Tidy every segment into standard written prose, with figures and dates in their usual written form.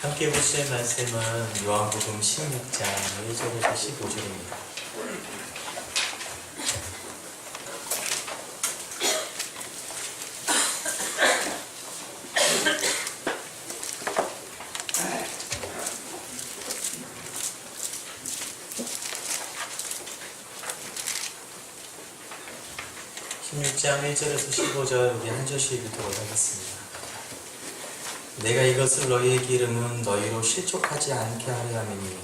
함께 보실 말씀은 요한복음 16장 1절에서 15절입니다. 장 1절에서 15절 우리 한 절씩 읽도록 하겠습니다. 내가 이것을 너희에게 이름은 너희로 실족하지 않게 하려 함이니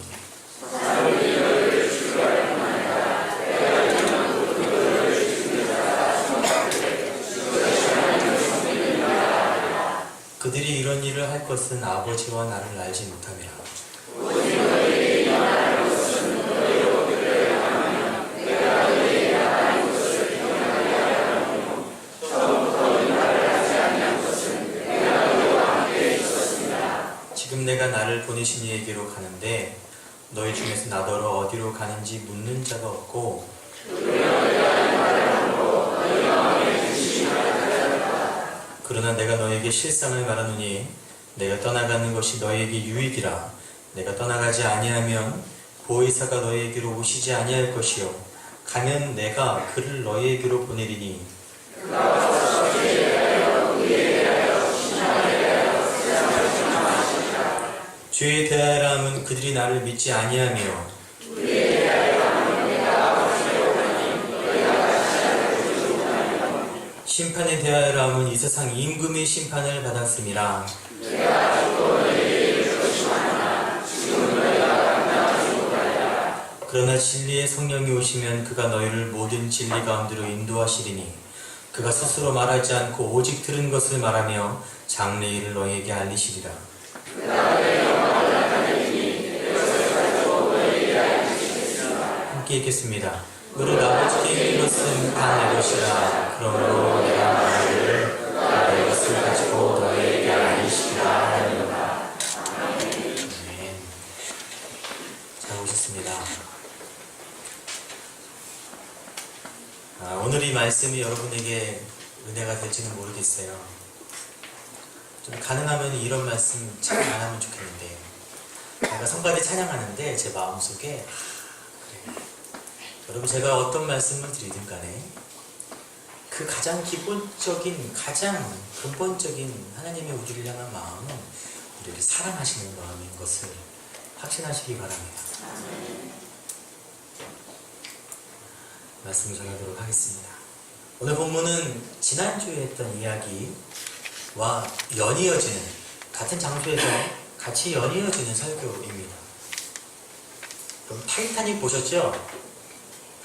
그들이 이런 일을 할 것은 아버지와 나를 알지 못함이라. 지금 내가 나를 보내신 이에게로 가는데 너희 중에서 나더러 어디로 가는지 묻는 자가 없고 그러나 내가 너에게 실상을 말하노니 내가 떠나가는 것이 너에게 유익이라. 내가 떠나가지 아니하면 보혜사가 너희에게로 오시지 아니할 것이요 가면 내가 그를 너희에게로 보내리니 주에 대하여라 함은 그들이 나를 믿지 아니하며 심판에 대하여라 함은 이 세상 임금의 심판을 받았음이라. 그러나 진리의 성령이 오시면 그가 너희를 모든 진리 가운데로 인도하시리니 그가 스스로 말하지 않고 오직 들은 것을 말하며 장래일을 너희에게 알리시리라. 함께 읽겠습니다. 무릇 아버지께 있는 것은 다 내 것이라. 그러므로 내가 말하기를 내 것을 가지고 너희에게 알리시리라 하리로다. 아멘. 잘 오셨습니다. 오늘 이 말씀이 여러분에게 은혜가 될지는 모르겠어요. 좀 가능하면 이런 말씀 참 안 하면 좋겠는데, 내가 성가대 찬양하는데 제 마음속에 그래. 여러분, 제가 어떤 말씀을 드리든 간에 그 가장 기본적인, 가장 근본적인 하나님의 우리를 향한 마음은 우리를 사랑하시는 마음인 것을 확신하시기 바랍니다. 말씀 정하도록 하겠습니다. 오늘 본문은 지난주에 했던 이야기와 연이어지는, 같은 장소에서 같이 연이어지는 설교입니다. 그럼 타이타닉 보셨죠?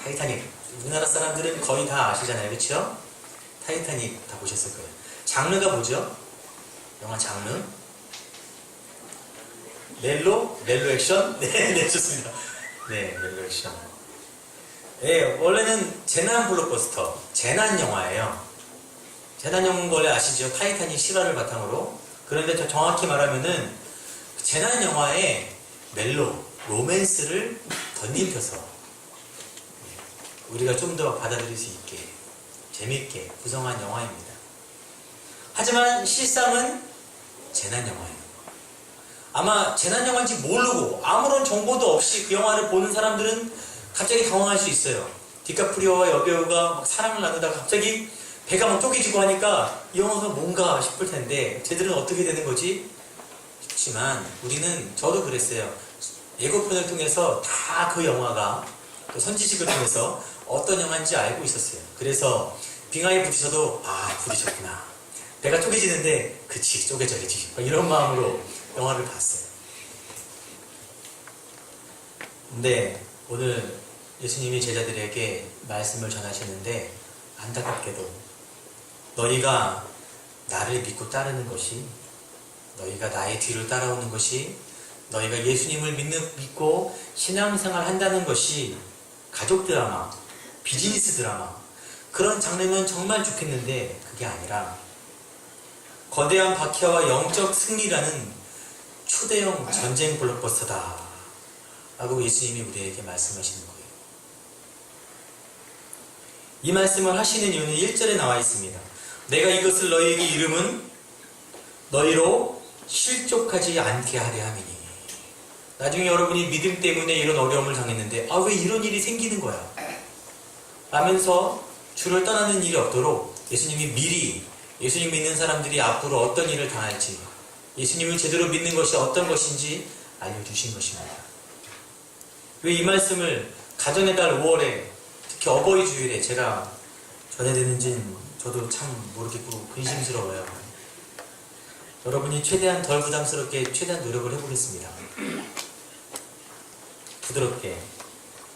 타이타닉. 우리나라 사람들은 거의 다 아시잖아요. 그렇죠? 타이타닉 다 보셨을 거예요. 장르가 뭐죠? 영화 장르? 멜로? 멜로 액션? 네, 좋습니다. 네, 멜로 액션. 네, 원래는 재난 블록버스터, 재난 영화예요. 재난 영화인 거 원래 아시죠? 타이타닉 실화를 바탕으로. 그런데 정확히 말하면은 재난 영화에 멜로, 로맨스를 덧입혀서 우리가 좀 더 받아들일 수 있게 재밌게 구성한 영화입니다. 하지만 실상은 재난 영화예요. 아마 재난 영화인지 모르고 아무런 정보도 없이 그 영화를 보는 사람들은 갑자기 당황할 수 있어요. 디카프리오와 여배우가 막 사랑을 나누다가 갑자기 배가 막 쪼개지고 하니까 이 영화가 뭔가 싶을 텐데 쟤들은 어떻게 되는 거지? 싶지만 우리는, 저도 그랬어요. 예고편을 통해서 다 그 영화가, 또 선지식을 통해서 어떤 영화인지 알고 있었어요. 그래서 빙하에 부딪혀도 부딪혔구나. 배가 쪼개지는데 그치, 쪼개져야지, 이런 마음으로 영화를 봤어요. 근데 오늘 예수님이 제자들에게 말씀을 전하시는데 안타깝게도 너희가 나를 믿고 따르는 것이, 너희가 나의 뒤를 따라오는 것이, 너희가 예수님을 믿고 신앙생활 한다는 것이 가족 드라마, 비즈니스 드라마, 그런 장르면 정말 좋겠는데 그게 아니라 거대한 박해와 영적 승리라는 초대형 전쟁 블록버스터다 라고 예수님이 우리에게 말씀하시는 거예요. 이 말씀을 하시는 이유는 1절에 나와 있습니다. 내가 이것을 너희에게 이름은 너희로 실족하지 않게 하려 함이니. 나중에 여러분이 믿음 때문에 이런 어려움을 당했는데 왜 이런 일이 생기는 거야? 라면서 주를 떠나는 일이 없도록 예수님이 미리 예수님 믿는 사람들이 앞으로 어떤 일을 당할지, 예수님을 제대로 믿는 것이 어떤 것인지 알려주신 것입니다. 왜 이 말씀을 가정의 달 5월에 특히 어버이 주일에 제가 전해드리는지는 저도 참 모르겠고 근심스러워요. 여러분이 최대한 덜 부담스럽게 최대한 노력을 해보겠습니다. 부드럽게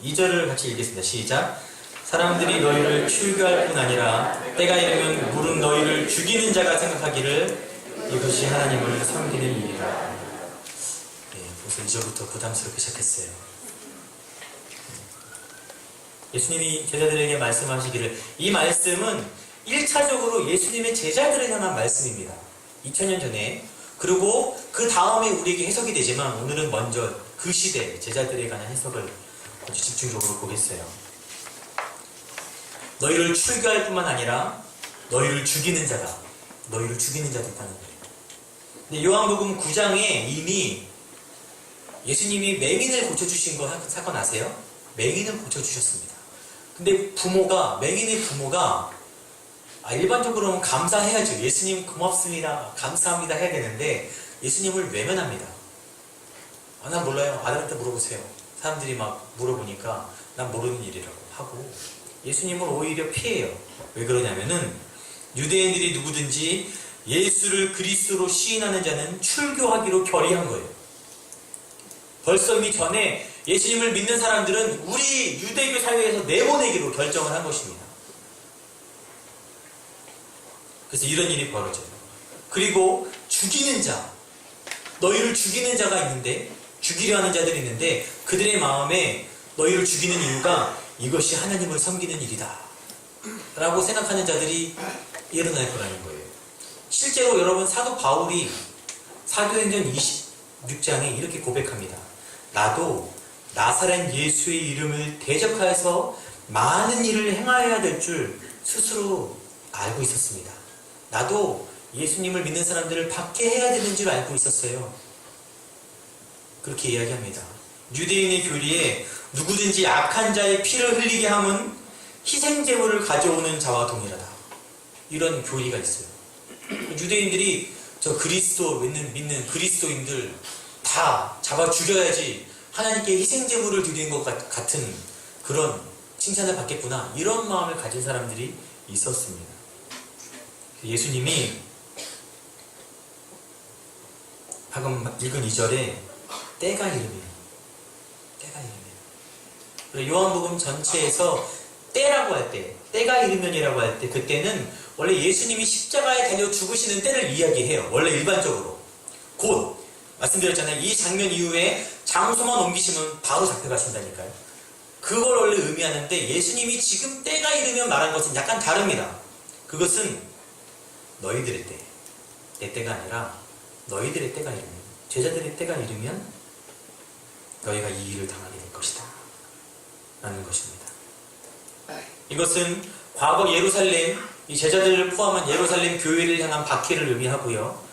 2절을 같이 읽겠습니다. 시작. 사람들이 너희를 출교할 뿐 아니라 때가 이르면 물은 너희를 죽이는 자가 생각하기를 이것이 하나님을 섬기는 일이다. 벌써 2절부터 부담스럽게 시작했어요. 예수님이 제자들에게 말씀하시기를, 이 말씀은 1차적으로 예수님의 제자들을 향한 말씀입니다. 2000년 전에. 그리고 그 다음에 우리에게 해석이 되지만 오늘은 먼저 그 시대 제자들에 관한 해석을 아주 집중적으로 보겠어요. 너희를 출교할 뿐만 아니라 너희를 죽이는 자도 있다는 거예요. 근데 요한복음 9장에 이미 예수님이 맹인을 고쳐주신 거 사건 아세요? 맹인을 고쳐주셨습니다. 근데 맹인의 부모가 일반적으로는 감사해야죠. 예수님 고맙습니다, 감사합니다 해야 되는데 예수님을 외면합니다. 난 몰라요. 아들한테 물어보세요. 사람들이 막 물어보니까 난 모르는 일이라고 하고 예수님을 오히려 피해요. 왜 그러냐면은 유대인들이 누구든지 예수를 그리스도로 시인하는 자는 출교하기로 결의한 거예요. 벌써 이미 전에 예수님을 믿는 사람들은 우리 유대교 사회에서 내보내기로 결정을 한 것입니다. 그래서 이런 일이 벌어져요. 그리고 죽이는 자, 너희를 죽이는 자가 있는데, 죽이려 하는 자들이 있는데 그들의 마음에 너희를 죽이는 이유가 이것이 하나님을 섬기는 일이다 라고 생각하는 자들이 일어날 거라는 거예요. 실제로 여러분 사도 바울이 사도행전 26장에 이렇게 고백합니다. 나도 나사렛 예수의 이름을 대적하여서 많은 일을 행하여야 될 줄 스스로 알고 있었습니다. 나도 예수님을 믿는 사람들을 받게 해야 되는 줄 알고 있었어요. 그렇게 이야기합니다. 유대인의 교리에 누구든지 악한 자의 피를 흘리게 함은 희생제물을 가져오는 자와 동일하다. 이런 교리가 있어요. 유대인들이 저 그리스도 믿는 그리스도인들 다 잡아 죽여야지 하나님께 희생제물을 드리는 것 같은 그런 칭찬을 받겠구나, 이런 마음을 가진 사람들이 있었습니다. 예수님이 방금 읽은 2절에 때가 이르면, 요한복음 전체에서 때라고 할 때, 때가 이르면이라고 할 때, 그때는 원래 예수님이 십자가에 달려 죽으시는 때를 이야기해요. 원래 일반적으로. 곧 말씀드렸잖아요. 이 장면 이후에 장소만 옮기시면 바로 잡혀가신다니까요. 그걸 원래 의미하는데 예수님이 지금 때가 이르면 말한 것은 약간 다릅니다. 그것은 너희들의 때, 내 때가 아니라 너희들의 때가 이르면, 제자들의 때가 이르면 너희가 이 일을 당하게 될 것이다 라는 것입니다. 이것은 과거 예루살렘, 이 제자들을 포함한 예루살렘 교회를 향한 박해를 의미하고요.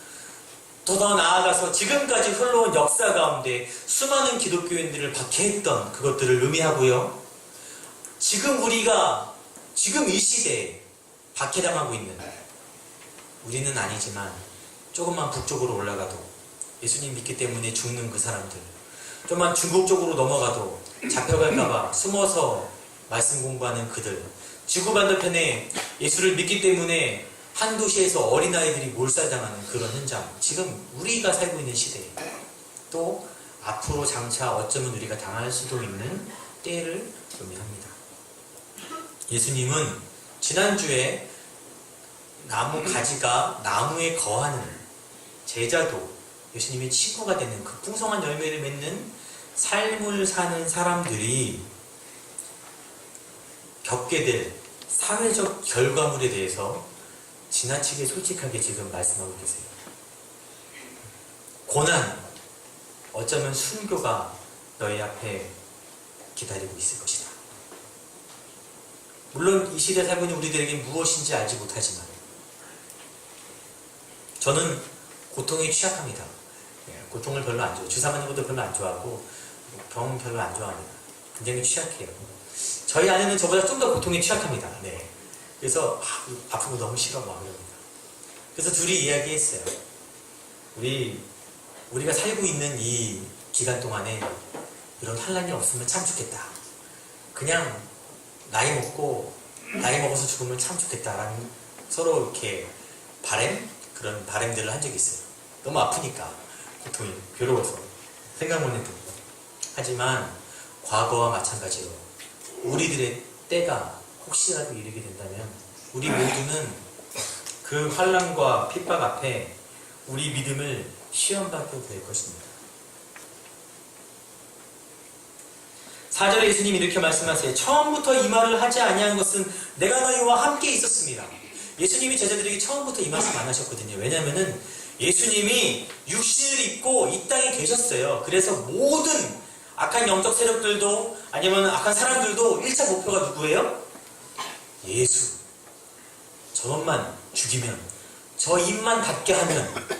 더 나아가서 지금까지 흘러온 역사 가운데 수많은 기독교인들을 박해했던 그것들을 의미하고요. 지금 이 시대에 박해당하고 있는, 우리는 아니지만 조금만 북쪽으로 올라가도 예수님 믿기 때문에 죽는 그 사람들, 좀만 중국 쪽으로 넘어가도 잡혀갈까봐 숨어서 말씀 공부하는 그들, 지구 반대편에 예수를 믿기 때문에 한 도시에서 어린아이들이 몰살당하는 그런 현장, 지금 우리가 살고 있는 시대에, 또 앞으로 장차 어쩌면 우리가 당할 수도 있는 때를 의미합니다. 예수님은 지난주에 나무 가지가 나무에 거하는 제자도 예수님의 친구가 되는 그 풍성한 열매를 맺는 삶을 사는 사람들이 겪게 될 사회적 결과물에 대해서 지나치게 솔직하게 지금 말씀하고 계세요. 고난, 어쩌면 순교가 너희 앞에 기다리고 있을 것이다. 물론 이 시대에 살고 있는 우리들에게 무엇인지 알지 못하지만 저는 고통에 취약합니다. 고통을 별로 안 좋아해요. 주사 맞는 것도 별로 안 좋아하고 병 별로 안 좋아합니다. 굉장히 취약해요. 저희 아내는 저보다 좀 더 고통에 취약합니다. 네. 그래서 아픈 거 너무 싫어 막 그럽니다. 그래서 둘이 이야기했어요. 우리가 살고 있는 이 기간 동안에 이런 환란이 없으면 참 좋겠다. 그냥 나이 먹어서 죽으면 참 좋겠다라는 서로 이렇게 그런 바램들을 한 적이 있어요. 너무 아프니까 고통이 괴로워서 생각 못 해도. 하지만 과거와 마찬가지로 우리들의 때가 혹시라도 이르게 된다면 우리 모두는 그 환란과 핍박 앞에 우리 믿음을 시험받게 될 것입니다. 4절에 예수님이 이렇게 말씀하세요. 처음부터 이 말을 하지 아니한 것은 내가 너희와 함께 있었습니다. 예수님이 제자들에게 처음부터 이 말씀 안 하셨거든요. 왜냐하면 예수님이 육신을 입고 이 땅에 계셨어요. 그래서 모든 악한 영적 세력들도 아니면 악한 사람들도 1차 목표가 누구예요? 예수. 저것만 죽이면, 저 입만 닫게 하면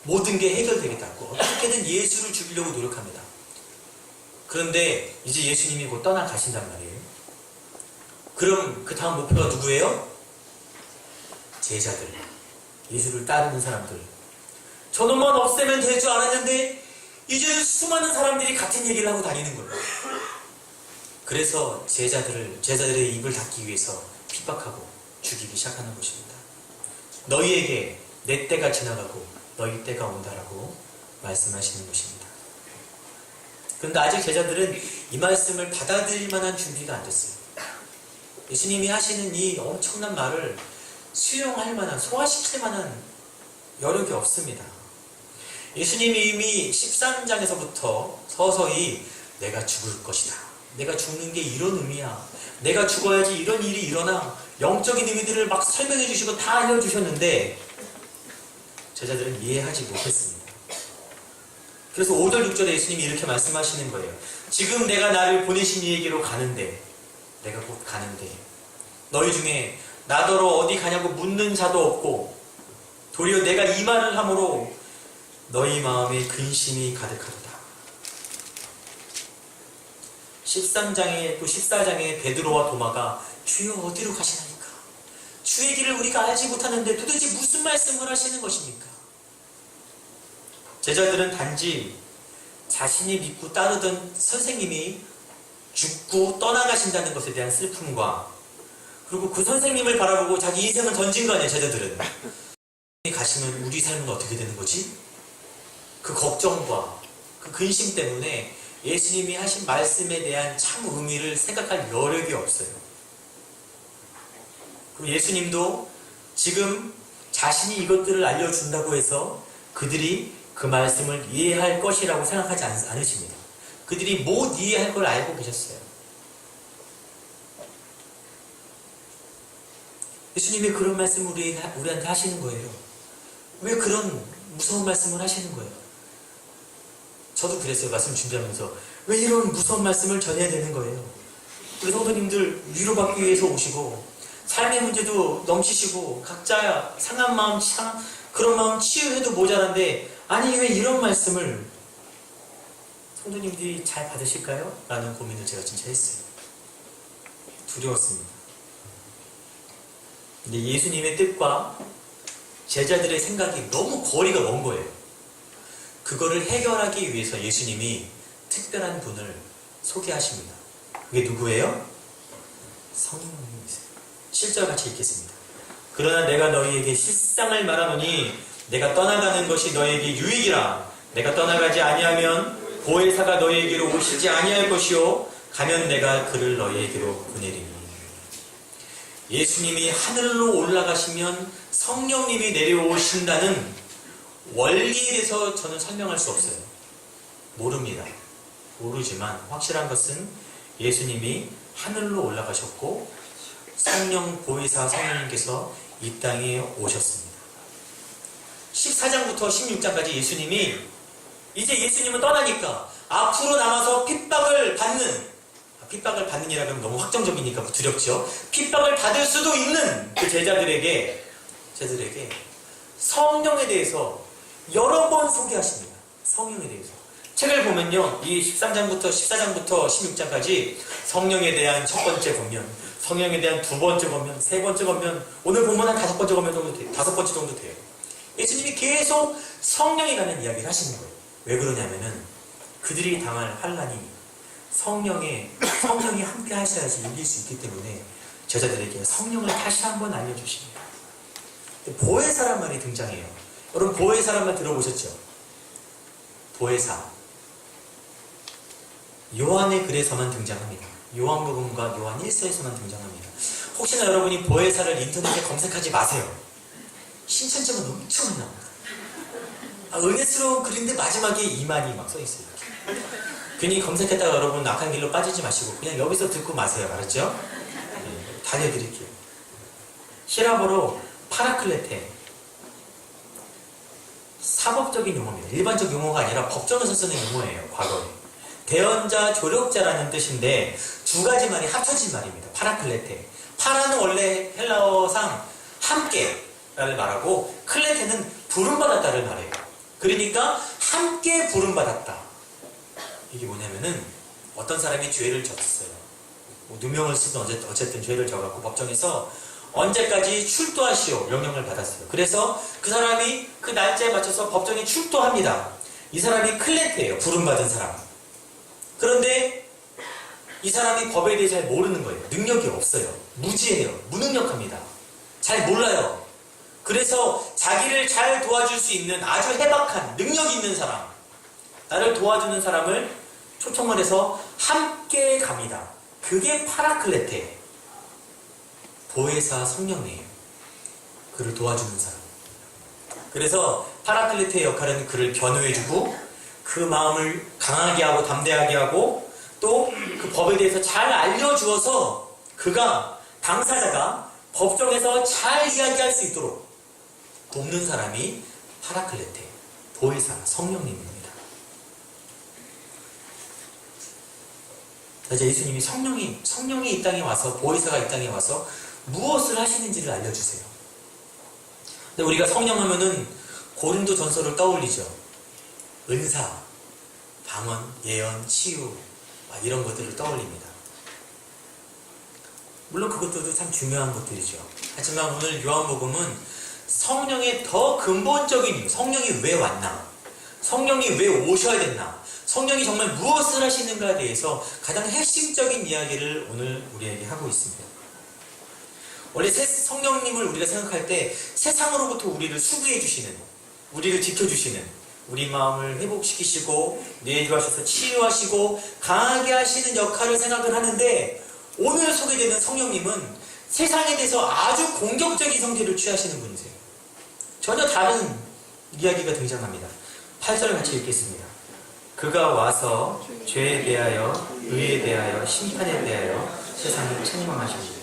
모든 게 해결되겠다고 어떻게든 예수를 죽이려고 노력합니다. 그런데 이제 예수님이 곧 떠나가신단 말이에요. 그럼 그 다음 목표가 누구예요? 제자들, 예수를 따르는 사람들. 저놈만 없애면 될 줄 알았는데 이제 수많은 사람들이 같은 얘기를 하고 다니는 거예요. 그래서 제자들의 입을 닫기 위해서 핍박하고 죽이기 시작하는 것입니다. 너희에게 내 때가 지나가고 너희 때가 온다라고 말씀하시는 것입니다. 그런데 아직 제자들은 이 말씀을 받아들일 만한 준비가 안 됐어요. 예수님이 하시는 이 엄청난 말을 수용할 만한, 소화시킬 만한 여력이 없습니다. 예수님이 이미 13장에서부터 서서히 내가 죽을 것이다. 내가 죽는 게 이런 의미야. 내가 죽어야지 이런 일이 일어나. 영적인 의미들을 막 설명해 주시고 다 알려주셨는데 제자들은 이해하지 못했습니다. 그래서 5절 6절에 예수님이 이렇게 말씀하시는 거예요. 지금 내가 나를 보내신 이에게로 가는데, 내가 곧 가는데 너희 중에 나더러 어디 가냐고 묻는 자도 없고 도리어 내가 이 말을 함으로 너희 마음에 근심이 가득하도다. 13장에 또 14장에 베드로와 도마가 주여 어디로 가시나니까? 주의 길을 우리가 알지 못하는데 도대체 무슨 말씀을 하시는 것입니까? 제자들은 단지 자신이 믿고 따르던 선생님이 죽고 떠나가신다는 것에 대한 슬픔과 그리고 그 선생님을 바라보고 자기 인생을 던진 거 아니에요. 제자들은 가시면 우리 삶은 어떻게 되는 거지? 그 걱정과 그 근심 때문에 예수님이 하신 말씀에 대한 참 의미를 생각할 여력이 없어요. 그리고 예수님도 지금 자신이 이것들을 알려준다고 해서 그들이 그 말씀을 이해할 것이라고 생각하지 않으십니다. 그들이 못 이해할 걸 알고 계셨어요. 예수님이 그런 말씀을 우리한테 하시는 거예요. 왜 그런 무서운 말씀을 하시는 거예요? 저도 그랬어요. 말씀 준비하면서 왜 이런 무서운 말씀을 전해야 되는 거예요? 우리 성도님들 위로받기 위해서 오시고 삶의 문제도 넘치시고 각자 상한 마음, 그런 마음 치유해도 모자란데 아니 왜 이런 말씀을 성도님들이 잘 받으실까요? 라는 고민을 제가 진짜 했어요. 두려웠습니다. 근데 예수님의 뜻과 제자들의 생각이 너무 거리가 먼 거예요. 그거를 해결하기 위해서 예수님이 특별한 분을 소개하십니다. 그게 누구예요? 성령님이세요. 7절 같이 읽겠습니다. 그러나 내가 너희에게 실상을 말하노니 내가 떠나가는 것이 너희에게 유익이라. 내가 떠나가지 아니하면 보혜사가 너희에게로 오시지 아니할 것이요 가면 내가 그를 너희에게로 보내리니. 예수님이 하늘로 올라가시면 성령님이 내려오신다는 원리에 대해서 저는 설명할 수 없어요. 모릅니다. 모르지만 확실한 것은 예수님이 하늘로 올라가셨고 성령 보혜사 성령님께서 이 땅에 오셨습니다. 14장부터 16장까지 예수님이 이제 예수님은 떠나니까 앞으로 남아서 핍박을 받는이라 하면 너무 확정적이니까 두렵죠. 핍박을 받을 수도 있는 그 제자들에게 성령에 대해서 여러 번 소개하십니다. 성령에 대해서. 책을 보면요, 이 13장부터 14장부터 16장까지 성령에 대한 첫 번째 권면, 성령에 대한 두 번째 권면, 세 번째 권면, 오늘 보면 한 다섯 번째 권면 정도 돼요. 다섯 번째 정도 돼요. 예수님이 계속 성령에 관한 이야기를 하시는 거예요. 왜 그러냐면은 그들이 당할 환난이 성령이 함께 하셔야지 이길 수 있기 때문에 제자들에게 성령을 다시 한번 알려주십니다. 보혜사란 말이 등장해요. 여러분 보혜사란 말 들어보셨죠? 보혜사. 요한의 글에서만 등장합니다. 요한복음과 요한 1서에서만 등장합니다. 혹시나 여러분이 보혜사를 인터넷에 검색하지 마세요. 신천지만 엄청 나옵니다. 은혜스러운 글인데 마지막에 이만이 막 써있어요. 괜히 검색했다가 여러분 악한 길로 빠지지 마시고 그냥 여기서 듣고 마세요. 알았죠? 네, 달려드릴게요. 히라보로 파라클레테. 사법적인 용어입니다. 일반적 용어가 아니라 법정에서 쓰는 용어예요. 과거에. 대언자, 조력자라는 뜻인데 두 가지 말이 합쳐진 말입니다. 파라클레테. 파라는 원래 헬라어상 함께를 말하고 클레테는 부름받았다를 말해요. 그러니까 함께 부름받았다. 이게 뭐냐면은 어떤 사람이 죄를 졌어요. 뭐 누명을 쓰든 어쨌든 죄를 져갖고 법정에서 언제까지 출두하시오 명령을 받았어요. 그래서 그 사람이 그 날짜에 맞춰서 법정에 출두합니다. 이 사람이 클레테예요. 부름받은 사람. 그런데 이 사람이 법에 대해 잘 모르는 거예요. 능력이 없어요. 무지해요. 무능력합니다. 잘 몰라요. 그래서 자기를 잘 도와줄 수 있는 아주 해박한 능력 있는 사람, 나를 도와주는 사람을 초청을 해서 함께 갑니다. 그게 파라클레테, 보혜사 성령이에요. 그를 도와주는 사람. 그래서 파라클레테의 역할은 그를 변호해주고 그 마음을 강하게 하고 담대하게 하고 또 그 법에 대해서 잘 알려주어서 그가 당사자가 법정에서 잘 이야기할 수 있도록 돕는 사람이 파라클레테, 보혜사 성령님입니다. 이제 예수님이 성령이 이 땅에 와서 보혜사가 이 땅에 와서 무엇을 하시는지를 알려주세요. 근데 우리가 성령 하면은 고린도 전서를 떠올리죠. 은사, 방언, 예언, 치유 이런 것들을 떠올립니다. 물론 그것들도 참 중요한 것들이죠. 하지만 오늘 요한복음은 성령의 더 근본적인 이유, 성령이 왜 왔나, 성령이 왜 오셔야 됐나, 성령이 정말 무엇을 하시는가에 대해서 가장 핵심적인 이야기를 오늘 우리에게 하고 있습니다. 원래 성령님을 우리가 생각할 때 세상으로부터 우리를 수비해 주시는, 우리를 지켜주시는, 우리 마음을 회복시키시고 내주하셔서 치유하시고 강하게 하시는 역할을 생각을 하는데, 오늘 소개되는 성령님은 세상에 대해서 아주 공격적인 성질을 취하시는 분이세요. 전혀 다른 이야기가 등장합니다. 8절을 같이 읽겠습니다. 그가 와서 죄에 대하여, 의에 대하여, 심판에 대하여 세상을 책망하십니다.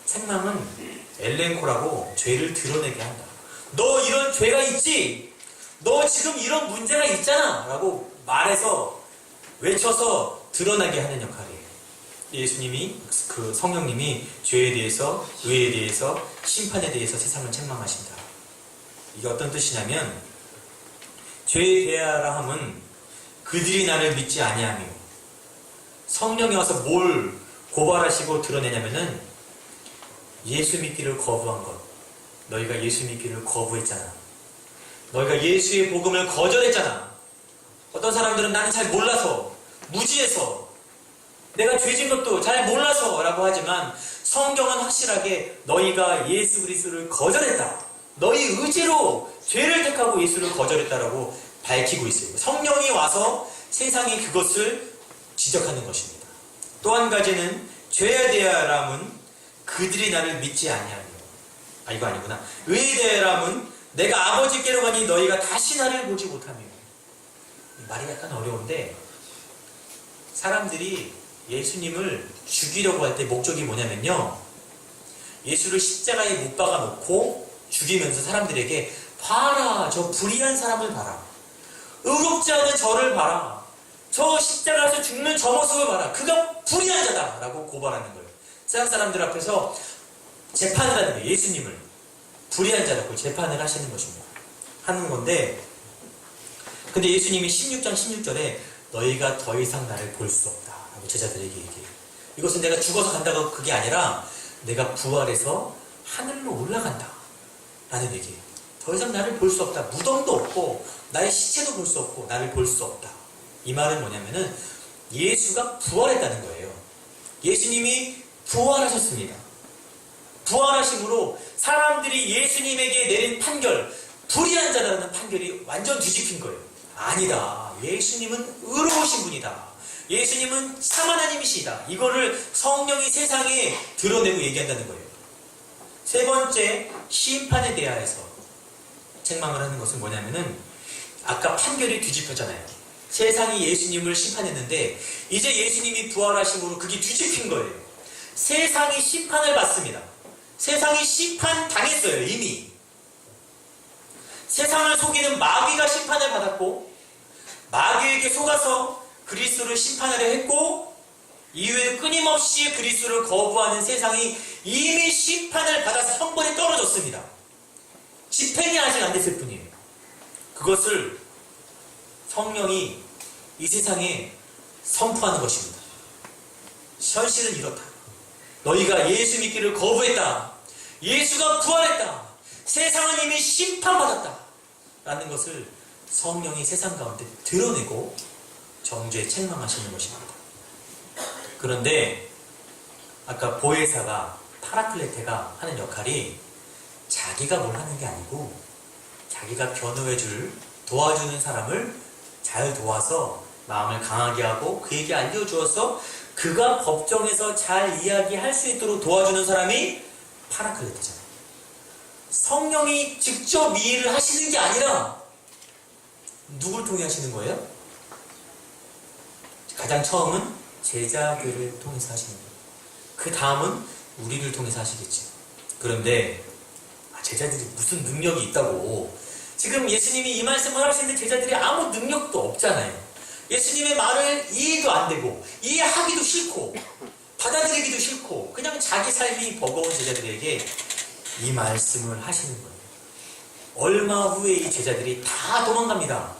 책망은 엘렌코라고 죄를 드러내게 한다. 너 이런 죄가 있지? 너 지금 이런 문제가 있잖아! 라고 말해서 외쳐서 드러나게 하는 역할이에요. 예수님이, 그 성령님이 죄에 대해서, 의에 대해서, 심판에 대해서 세상을 책망하신다. 이게 어떤 뜻이냐면, 죄에 대하라 함은 그들이 나를 믿지 아니하며, 성령이 와서 뭘 고발하시고 드러내냐면은 예수 믿기를 거부한 것. 너희가 예수 믿기를 거부했잖아. 너희가 예수의 복음을 거절했잖아. 어떤 사람들은 나는 잘 몰라서, 무지해서, 내가 죄진 것도 잘 몰라서 라고 하지만 성경은 확실하게 너희가 예수 그리스도를 거절했다. 너희 의지로 죄를 택하고 예수를 거절했다라고 밝히고 있어요. 성령이 와서 세상이 그것을 지적하는 것입니다. 또 한 가지는 죄에 대하람은 그들이 나를 믿지 아니하며, 이거 아니구나. 의에 대하람은 내가 아버지께로 가니 너희가 다시 나를 보지 못하며. 말이 약간 어려운데, 사람들이 예수님을 죽이려고 할 때 목적이 뭐냐면요, 예수를 십자가에 못 박아 놓고 죽이면서 사람들에게 봐라, 저 불의한 사람을 봐라, 의롭지 않은 저를 봐라, 저 십자가에서 죽는 저 모습을 봐라, 그가 불의한 자다 라고 고발하는 거예요. 세상 사람들 앞에서 재판을 하는 거예요. 예수님을 불의한 자라고 재판을 하시는 것입니다. 하는 건데, 근데 예수님이 16장 16절에 너희가 더 이상 나를 볼 수 없다 라고 제자들에게 얘기해요. 이것은 내가 죽어서 간다고 그게 아니라 내가 부활해서 하늘로 올라간다 라는 얘기예요. 더 이상 나를 볼 수 없다. 무덤도 없고 나의 시체도 볼 수 없고 나를 볼 수 없다. 이 말은 뭐냐면은 예수가 부활했다는 거예요. 예수님이 부활하셨습니다. 부활하심으로 사람들이 예수님에게 내린 판결, 불의한 자라는 판결이 완전 뒤집힌 거예요. 아니다. 예수님은 의로우신 분이다. 예수님은 참 하나님이시다. 이거를 성령이 세상에 드러내고 얘기한다는 거예요. 세 번째, 심판에 대하여서 책망을 하는 것은 뭐냐면은 아까 판결이 뒤집혔잖아요. 세상이 예수님을 심판했는데 이제 예수님이 부활하심으로 그게 뒤집힌 거예요. 세상이 심판을 받습니다. 세상이 심판당했어요. 이미. 세상을 속이는 마귀가 심판을 받았고 마귀에게 속아서 그리스도를 심판하려 했고 이후에 끊임없이 그리스도를 거부하는 세상이 이미 심판을 받아서 형벌에 떨어졌습니다. 집행이 아직 안 됐을 뿐이에요. 그것을 성령이 이 세상에 선포하는 것입니다. 현실은 이렇다. 너희가 예수 믿기를 거부했다. 예수가 부활했다. 세상은 이미 심판받았다. 라는 것을 성령이 세상 가운데 드러내고 정죄 책망하시는 것입니다. 그런데 아까 보혜사가 파라클레테가 하는 역할이 자기가 뭘 하는 게 아니고 자기가 변호해줄 도와주는 사람을 잘 도와서 마음을 강하게 하고 그에게 알려주어서 그가 법정에서 잘 이야기할 수 있도록 도와주는 사람이 파라클레테잖아요. 성령이 직접 이 일을 하시는 게 아니라 누굴 통해 하시는 거예요? 가장 처음은 제자들을 통해서 하시는 거예요. 그 다음은 우리를 통해서 하시겠죠. 그런데 제자들이 무슨 능력이 있다고 지금 예수님이 이 말씀을 하시는데 제자들이 아무 능력도 없잖아요. 예수님의 말을 이해도 안 되고 이해하기도 싫고 받아들이기도 싫고 그냥 자기 삶이 버거운 제자들에게 이 말씀을 하시는 거예요. 얼마 후에 이 제자들이 다 도망갑니다.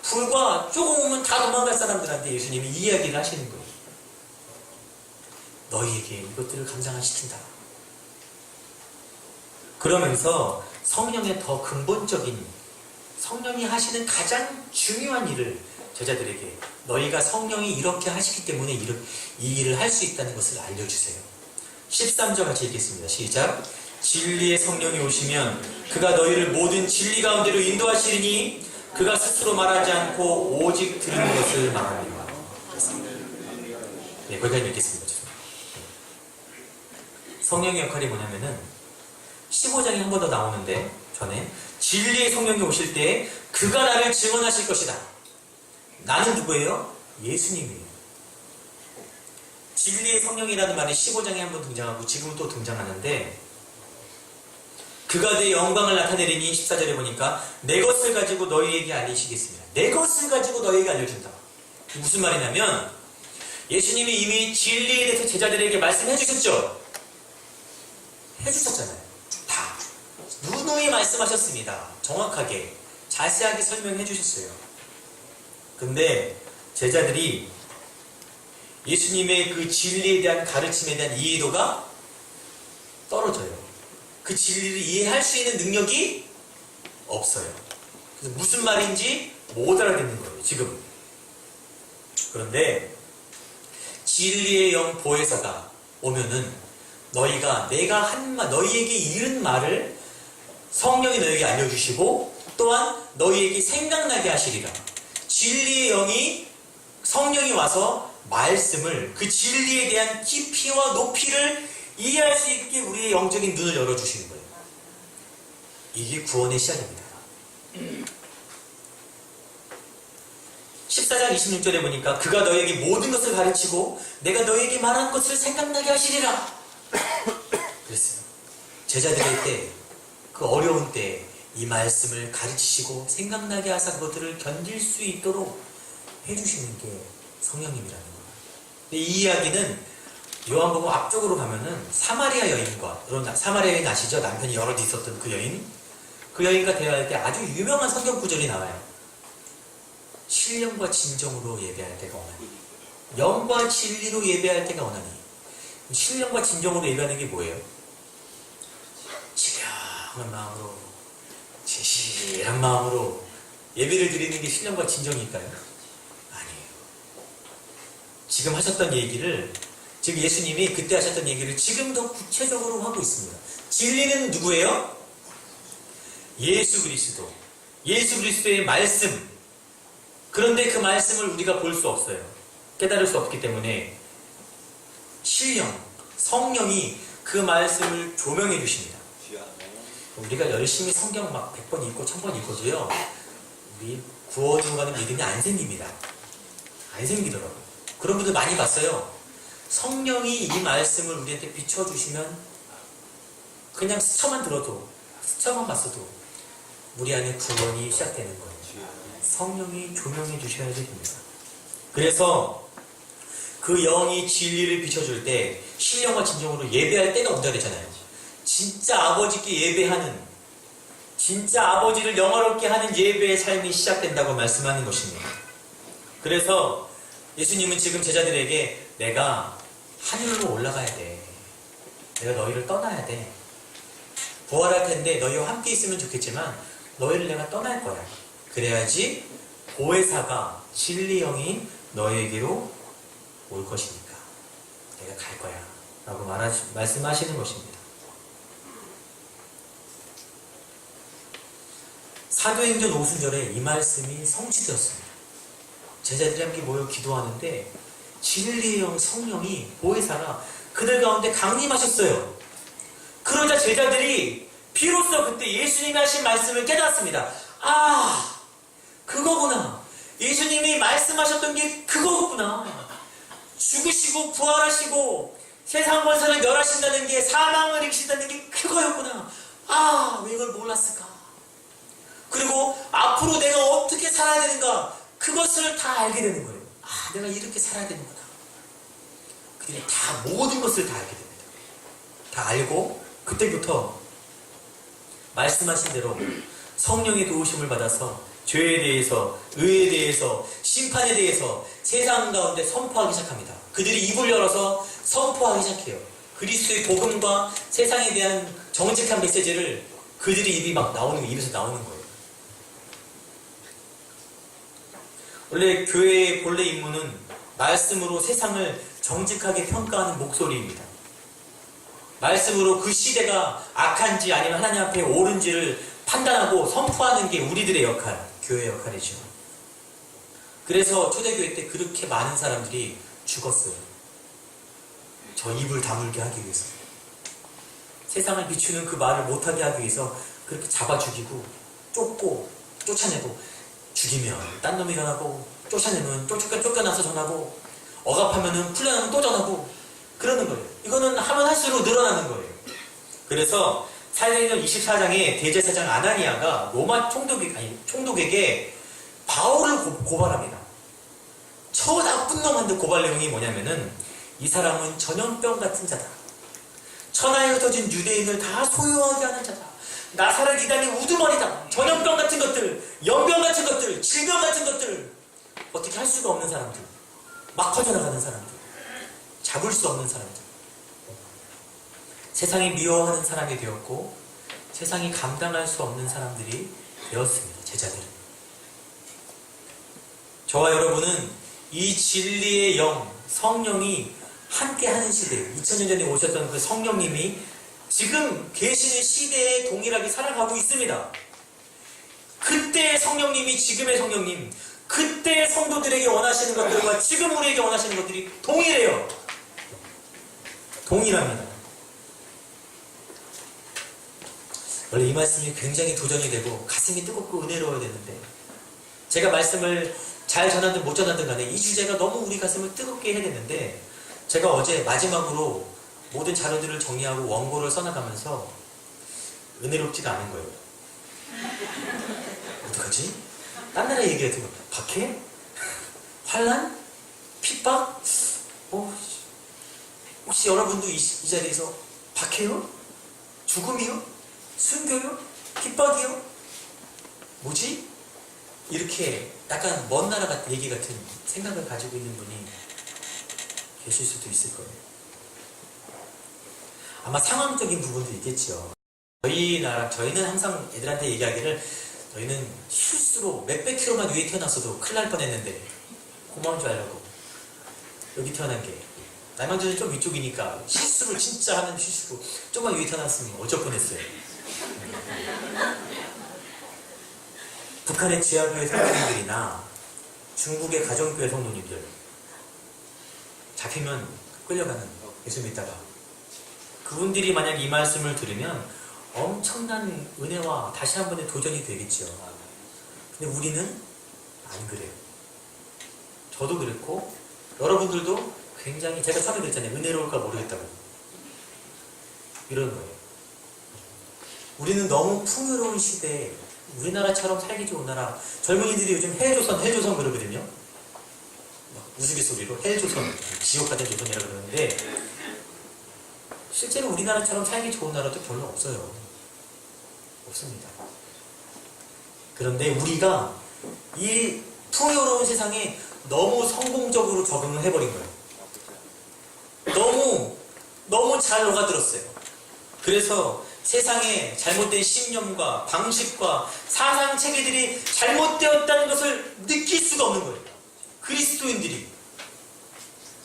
불과 조금 오면 다 도망갈 사람들한테 예수님이 이 이야기를 하시는 거예요. 너희에게 이것들을 감상시킨다. 그러면서 성령의 더 근본적인 성령이 하시는 가장 중요한 일을 제자들에게 너희가 성령이 이렇게 하시기 때문에 이 일을 할 수 있다는 것을 알려주세요. 13절 같이 읽겠습니다. 시작. 진리의 성령이 오시면 그가 너희를 모든 진리 가운데로 인도하시리니 그가 스스로 말하지 않고 오직 들은 것을 말합니다. 네, 거기까지 읽겠습니다. 성령의 역할이 뭐냐면은 15장에 한 번 더 나오는데 전에 진리의 성령이 오실 때 그가 나를 증언하실 것이다. 나는 누구예요? 예수님이에요. 진리의 성령이라는 말이 15장에 한 번 등장하고 지금 또 등장하는데 그가 내 영광을 나타내리니 14절에 보니까 내 것을 가지고 너희에게 알리시겠습니다. 내 것을 가지고 너희에게 알려준다. 무슨 말이냐면 예수님이 이미 진리에 대해서 제자들에게 말씀해 주셨죠? 해주셨잖아요. 다 누누이 말씀하셨습니다. 정확하게 자세하게 설명해 주셨어요. 근데 제자들이 예수님의 그 진리에 대한 가르침에 대한 이해도가 떨어져요. 그 진리를 이해할 수 있는 능력이 없어요. 그래서 무슨 말인지 못 알아듣는 거예요, 지금. 그런데 진리의 영 보혜사가 오면은 너희가 내가 한 말, 너희에게 이른 말을 성령이 너희에게 알려주시고 또한 너희에게 생각나게 하시리라. 진리의 영이 성령이 와서 말씀을 그 진리에 대한 깊이와 높이를 이해할 수 있게 우리의 영적인 눈을 열어주시는 거예요. 이게 구원의 시작입니다. 14장 26절에 보니까 그가 너희에게 모든 것을 가르치고 내가 너희에게 말한 것을 생각나게 하시리라 그랬어요. 제자들의 때, 그 어려운 때 이 말씀을 가르치시고 생각나게 하사 그것들을 견딜 수 있도록 해주시는 게 성령님이라는 거예요. 이 이야기는 요한복음 앞쪽으로 가면은 사마리아 여인과, 여러분 사마리아 여인 아시죠? 남편이 여럿 있었던 그 여인, 그 여인과 대화할 때 아주 유명한 성경 구절이 나와요. 신령과 진정으로 예배할 때가 오나니, 영과 진리로 예배할 때가 오나니. 신령과 진정으로 예배하는 게 뭐예요? 지령한 마음으로, 진실한 마음으로 예배를 드리는 게 신령과 진정일까요? 아니에요. 지금 하셨던 얘기를, 지금 예수님이 그때 하셨던 얘기를 지금 더 구체적으로 하고 있습니다. 진리는 누구예요? 예수 그리스도. 예수 그리스도의 말씀. 그런데 그 말씀을 우리가 볼 수 없어요. 깨달을 수 없기 때문에 신령, 성령이 그 말씀을 조명해 주십니다. 우리가 열심히 성경 막 100번 읽고 1000번 읽고도요, 우리 구원으로 가는 믿음이 안 생깁니다. 안 생기더라고요. 그런 분들 많이 봤어요. 성령이 이 말씀을 우리한테 비춰주시면 그냥 스쳐만 들어도, 스쳐만 봤어도 우리 안에 구원이 시작되는 거예요. 성령이 조명해 주셔야 됩니다. 그래서 그 영이 진리를 비춰줄 때 신령과 진정으로 예배할 때가 온다 그랬잖아요. 진짜 아버지께 예배하는, 진짜 아버지를 영화롭게 하는 예배의 삶이 시작된다고 말씀하는 것입니다. 그래서 예수님은 지금 제자들에게 내가 하늘로 올라가야 돼. 내가 너희를 떠나야 돼. 부활할 텐데 너희와 함께 있으면 좋겠지만 너희를 내가 떠날 거야. 그래야지 보혜사가 진리 영이 너희에게로 올 것이니까 내가 갈 거야 라고 말씀하시는 것입니다. 사도행전 5순절에 이 말씀이 성취되었습니다. 제자들이 함께 모여 기도하는데 진리의 영 성령이, 보혜사가 그들 가운데 강림하셨어요. 그러자 제자들이 비로소 그때 예수님이 하신 말씀을 깨닫습니다. 아, 그거구나. 예수님이 말씀하셨던 게 그거구나. 죽으시고 부활하시고 세상 권세를 멸하신다는 게, 사망을 이기신다는 게 그거였구나. 아, 왜 이걸 몰랐을까? 그리고 앞으로 내가 어떻게 살아야 되는가, 그것을 다 알게 되는 거예요. 아, 내가 이렇게 살아야 되는구나. 그들이 다 모든 것을 다 알게 됩니다. 다 알고 그때부터 말씀하신 대로 성령의 도우심을 받아서 죄에 대해서, 의에 대해서, 심판에 대해서 세상 가운데 선포하기 시작합니다. 그들이 입을 열어서 선포하기 시작해요. 그리스도의 복음과 세상에 대한 정직한 메시지를 그들이 입이 막 나오는, 입에서 나오는 거예요. 원래 교회의 본래 임무는 말씀으로 세상을 정직하게 평가하는 목소리입니다. 말씀으로 그 시대가 악한지 아니면 하나님 앞에 옳은지를 판단하고 선포하는 게 우리들의 역할, 교회의 역할이죠. 그래서 초대교회 때 그렇게 많은 사람들이 죽었어요. 저 입을 다물게 하기 위해서. 세상을 비추는 그 말을 못하게 하기 위해서 그렇게 잡아 죽이고, 쫓고, 쫓아내고, 죽이면 딴 놈이 전하고, 쫓아내면 쫓겨나서 전하고, 억압하면은 풀려나면 또 전하고, 그러는 거예요. 이거는 하면 할수록 늘어나는 거예요. 그래서 사도행전 24장에 대제사장 아나니아가 로마 총독에게 바울을 고발합니다. 저 나쁜 놈한테 고발 내용이 뭐냐면은, 이 사람은 전염병 같은 자다. 천하에 흩어진 유대인을 다 소유하게 하는 자다. 나사를 기다린 우두머리다. 전염병 같은 것들, 연병 같은 것들, 질병 같은 것들, 어떻게 할 수가 없는 사람들, 막 퍼져나가는 사람들, 잡을 수 없는 사람들, 세상이 미워하는 사람이 되었고 세상이 감당할 수 없는 사람들이 되었습니다. 제자들은. 저와 여러분은 이 진리의 영, 성령이 함께하는 시대, 2000년 전에 오셨던 그 성령님이 지금 계시는 시대에 동일하게 살아가고 있습니다. 그때의 성령님이 지금의 성령님, 그때 성도들에게 원하시는 것들과 지금 우리에게 원하시는 것들이 동일해요. 동일합니다. 원래 이 말씀이 굉장히 도전이 되고 가슴이 뜨겁고 은혜로워야 되는데, 제가 말씀을 잘 전하든 못 전하든 간에 이 주제가 너무 우리 가슴을 뜨겁게 해야 되는데, 제가 어제 마지막으로 모든 자료들을 정리하고 원고를 써나가면서 은혜롭지가 않은 거예요. 어떡하지? 딴 나라 얘기해도 박해? 환란? 핍박? 혹시 여러분도 이 자리에서 박해요? 죽음이요? 순교요? 핍박이요? 뭐지? 이렇게 약간 먼 나라 같은 얘기 같은 생각을 가지고 있는 분이 계실 수도 있을 거예요. 아마 상황적인 부분도 있겠죠. 저희는 항상 애들한테 얘기하기를 저희는 실수로 몇백 킬로만 위에 태어났어도 큰일 날 뻔했는데 고마운 줄 알고 여기 태어난 게 남양주는 좀 위쪽이니까 실수로 진짜 하는 실수로 좀만 위에 태어났으면 어쩔 뻔했어요. 북한의 지하교회 성도님들이나 중국의 가정교회 성도님들 잡히면 끌려가는 예수 믿다가 그분들이 만약 이 말씀을 들으면 엄청난 은혜와 다시 한 번의 도전이 되겠죠. 근데 우리는 안 그래요. 저도 그랬고 여러분들도 굉장히 제가 처음에 그랬잖아요. 은혜로울까 모르겠다고. 이런 거예요. 우리는 너무 풍요로운 시대에 우리나라처럼 살기 좋은 나라 젊은이들이 요즘 헬조선 그러거든요. 막 우스갯소리로 헬조선, 지옥 같은 조선이라고 그러는데 실제로 우리나라처럼 살기 좋은 나라도 별로 없어요. 없습니다. 그런데 우리가 이 풍요로운 세상에 너무 성공적으로 적응을 해버린 거예요. 너무 잘 녹아들었어요. 그래서 세상에 잘못된 신념과 방식과 사상 체계들이 잘못되었다는 것을 느낄 수가 없는 거예요. 그리스도인들이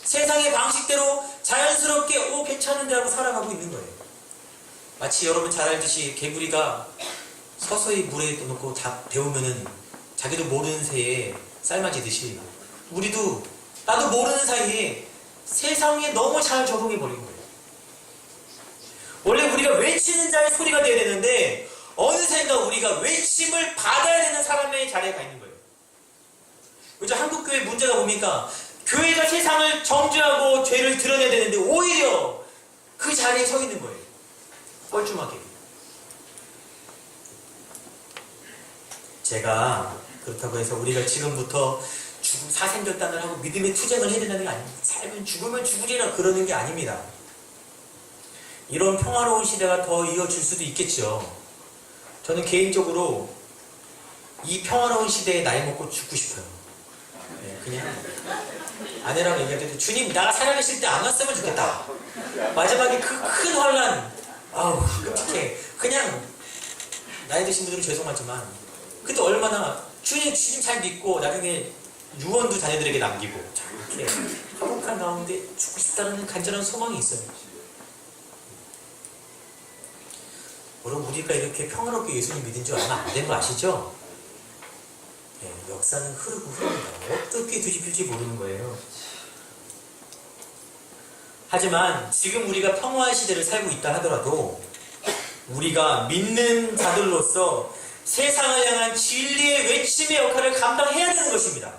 세상의 방식대로 자연스럽게 괜찮은데 하고 살아가고 있는 거예요. 마치 여러분 잘 알듯이 개구리가 서서히 물에 넣고 데우면은 자기도 모르는 새에 삶아지듯이 나도 모르는 사이에 세상에 너무 잘 적응해버린 거예요. 원래 우리가 외치는 자의 소리가 되어야 되는데 어느샌가 우리가 외침을 받아야 되는 사람의 자리에 가 있는 거예요. 그죠? 한국교회 문제가 뭡니까? 교회가 세상을 정죄하고 죄를 드러내야 되는데 오히려 그 자리에 서 있는 거예요. 뻘쭘하게. 제가 그렇다고 해서 우리가 지금부터 사생결단을 하고 믿음의 투쟁을 해야 된다는 게 아닙니다. 삶은 죽으면 죽으리라 그러는 게 아닙니다. 이런 평화로운 시대가 더 이어질 수도 있겠죠. 저는 개인적으로 이 평화로운 시대에 나이 먹고 죽고 싶어요. 네, 그냥 아내랑 얘기할 때도 주님 나 살아계실 때 안 왔으면 좋겠다. 마지막에 그 큰 환란 끔찍해. 그냥 나이 드신 분들은 죄송하지만 그때 얼마나 주님 잘 믿고 나중에 유언도 자녀들에게 남기고 이렇게 화목한 가운데 죽고 싶다는 간절한 소망이 있어요. 여러분 우리가 이렇게 평화롭게 예수님 믿은 줄 알면 안 되는 거 아시죠? 네, 역사는 흐릅니다. 어떻게 뒤집힐지 모르는 거예요. 하지만 지금 우리가 평화의 시대를 살고 있다 하더라도 우리가 믿는 자들로서 세상을 향한 진리의 외침의 역할을 감당해야 되는 것입니다.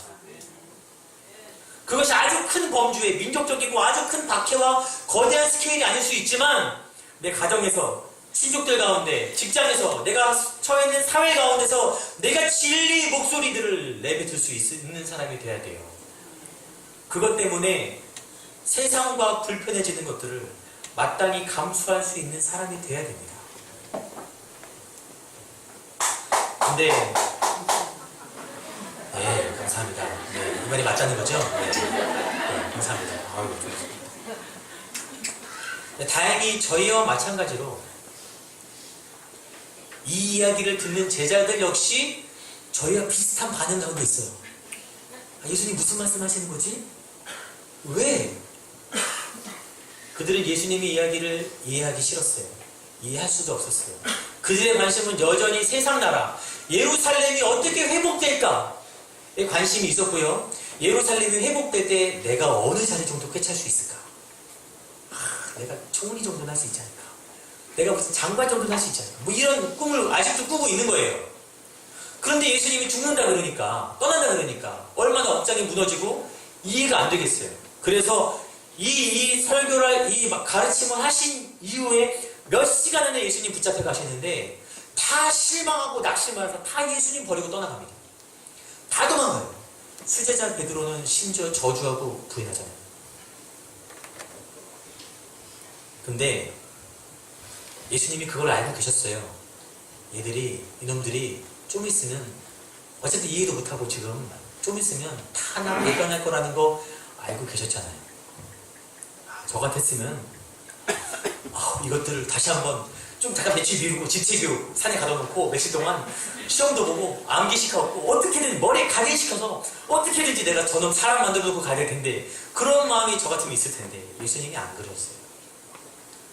그것이 아주 큰 범주의 민족적이고 아주 큰 박해와 거대한 스케일이 아닐 수 있지만 내 가정에서 친족들 가운데 직장에서 내가 처해 있는 사회 가운데서 내가 진리의 목소리들을 내뱉을 수 있는 사람이 돼야 돼요. 그것 때문에 세상과 불편해지는 것들을 마땅히 감수할 수 있는 사람이 돼야 됩니다. 근데 네 감사합니다. 네, 이 말이 맞자는 거죠? 네, 감사합니다. 네, 다행히 저희와 마찬가지로 이 이야기를 듣는 제자들 역시 저희와 비슷한 반응 가운데 있어요. 예수님 무슨 말씀 하시는 거지? 왜? 그들은 예수님의 이야기를 이해하기 싫었어요. 이해할 수도 없었어요. 그들의 관심은 여전히 세상 나라 예루살렘이 어떻게 회복될까에 관심이 있었고요. 예루살렘이 회복될 때 내가 어느 자리 정도 꿰찰 수 있을까? 내가 총리 정도는 할 수 있지 않을까? 내가 무슨 장관 정도는 할 수 있지 않을까? 뭐 이런 꿈을 아직도 꾸고 있는 거예요. 그런데 예수님이 죽는다 그러니까, 떠난다 그러니까 얼마나 억장이 무너지고 이해가 안 되겠어요. 그래서 이 설교를, 이 가르침을 하신 이후에 몇 시간 안에 예수님 붙잡혀 가시는데 다 실망하고 낙심하면서 다 예수님 버리고 떠나갑니다. 다 도망가요. 수제자 베드로는 심지어 저주하고 부인하잖아요. 근데 예수님이 그걸 알고 계셨어요. 이놈들이 좀 있으면 어쨌든 이해도 못하고 지금 좀 있으면 다 나 배반할 거라는 거 알고 계셨잖아요. 저 같았으면 이것들을 다시 한번 좀 잠깐 배치 비우고 지치교 산에 가둬놓고 며칠 동안 시험도 보고 암기시켜갖고 어떻게든 머리에 각인시켜서 어떻게든지 내가 저놈 사람 만들어놓고 가야 될 텐데, 그런 마음이 저 같으면 있을 텐데 예수님이 안 그러셨어요.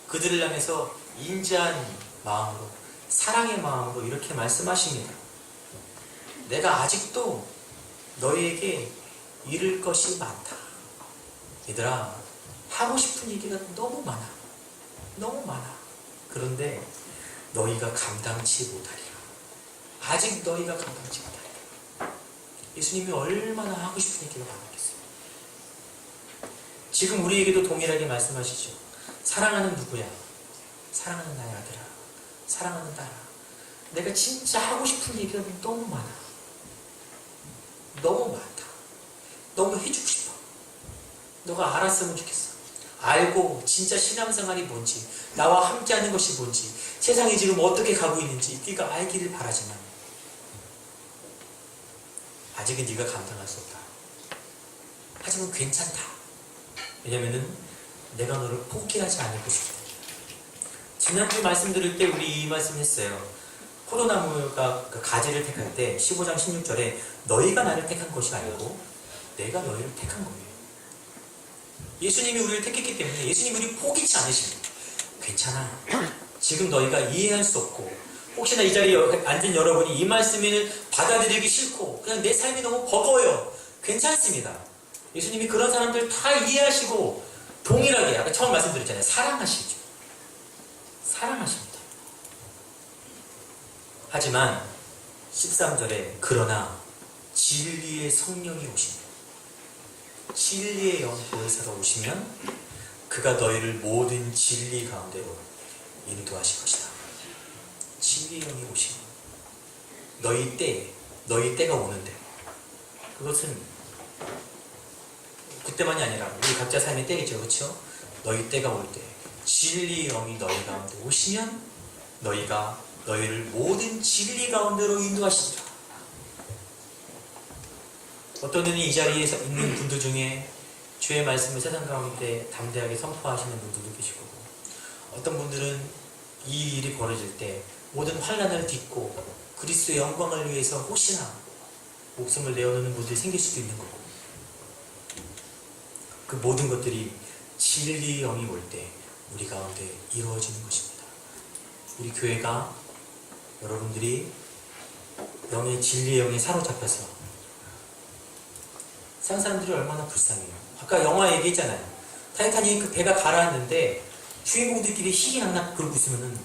그들을 향해서 인자한 마음으로, 사랑의 마음으로 이렇게 말씀하십니다. 내가 아직도 너희에게 이룰 것이 많다. 얘들아, 하고 싶은 얘기가 너무 많아. 너무 많아. 그런데 너희가 감당치 못하리라. 아직 너희가 감당치 못하리라. 예수님이 얼마나 하고 싶은 얘기가 많았겠어요. 지금 우리에게도 동일하게 말씀하시죠. 사랑하는 누구야? 사랑하는 나의 아들아, 사랑하는 딸아, 내가 진짜 하고 싶은 얘기가 너무 많아. 너무 많다. 너무 해주고 싶어. 너가 알았으면 좋겠어. 알고 진짜 신앙생활이 뭔지, 나와 함께하는 것이 뭔지, 세상이 지금 어떻게 가고 있는지 네가 알기를 바라지만 아직은 네가 감당할 수 없다. 하지만 괜찮다. 왜냐면은 내가 너를 포기하지 않을 것이다. 지난주에 말씀드릴 때 우리 이 말씀 했어요. 포도나무가 그 가지를 택할 때 15장 16절에 너희가 나를 택한 것이 아니고 내가 너희를 택한 거예요. 예수님이 우리를 택했기 때문에 예수님이 우리 포기치 않으십니다. 괜찮아. 지금 너희가 이해할 수 없고 혹시나 이 자리에 앉은 여러분이 이 말씀을 받아들이기 싫고 그냥 내 삶이 너무 버거워요. 괜찮습니다. 예수님이 그런 사람들 다 이해하시고 동일하게, 아까 처음 말씀드렸잖아요. 사랑하시죠. 사랑하십니다. 하지만 13절에 그러나 진리의 성령이 오십니다. 진리의 영 보혜사가 오시면 그가 너희를 모든 진리 가운데로 인도하실 것이다. 진리의 영이 오시면 너희 때가 오는데, 그것은 그때만이 아니라 우리 각자 삶의 때이죠. 그렇죠? 너희 때가 올 때 진리의 영이 너희 가운데 오시면 너희가 너희를 모든 진리 가운데로 인도하시리라. 어떤 분이 이 자리에 있는 분들 중에 주의 말씀을 세상 가운데 담대하게 선포하시는 분들도 계시고, 어떤 분들은 이 일이 벌어질 때 모든 환난을 딛고 그리스도의 영광을 위해서 혹시나 목숨을 내어놓는 분들이 생길 수도 있는 거고, 그 모든 것들이 진리의 영이 올 때 우리 가운데 이루어지는 것입니다. 우리 교회가 여러분들이 영의 진리의 영에 사로잡혀서, 세상 사람들이 얼마나 불쌍해요. 아까 영화 얘기했잖아요. 타이타닉 그 배가 가라앉는데 주인공들끼리 희희낙낙 그러고 있으면은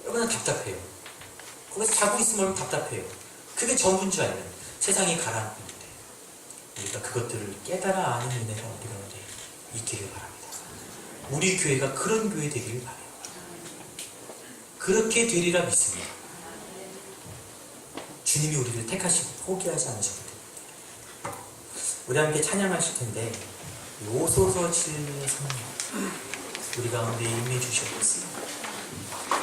얼마나 답답해요. 거기서 자고 있으면 얼마나 답답해요. 그게 전부인 줄 알면 세상이 가라앉는데 우리가 그것들을 깨달아 아는 은혜가 우리 가운데 있기를 바랍니다. 우리 교회가 그런 교회 되기를 바라요. 그렇게 되리라 믿습니다. 주님이 우리를 택하시고 포기하지 않으셨거든요. 우리 함께 찬양하실 텐데, 오소서 진리의 성령 우리 가운데 임해 주시옵소서.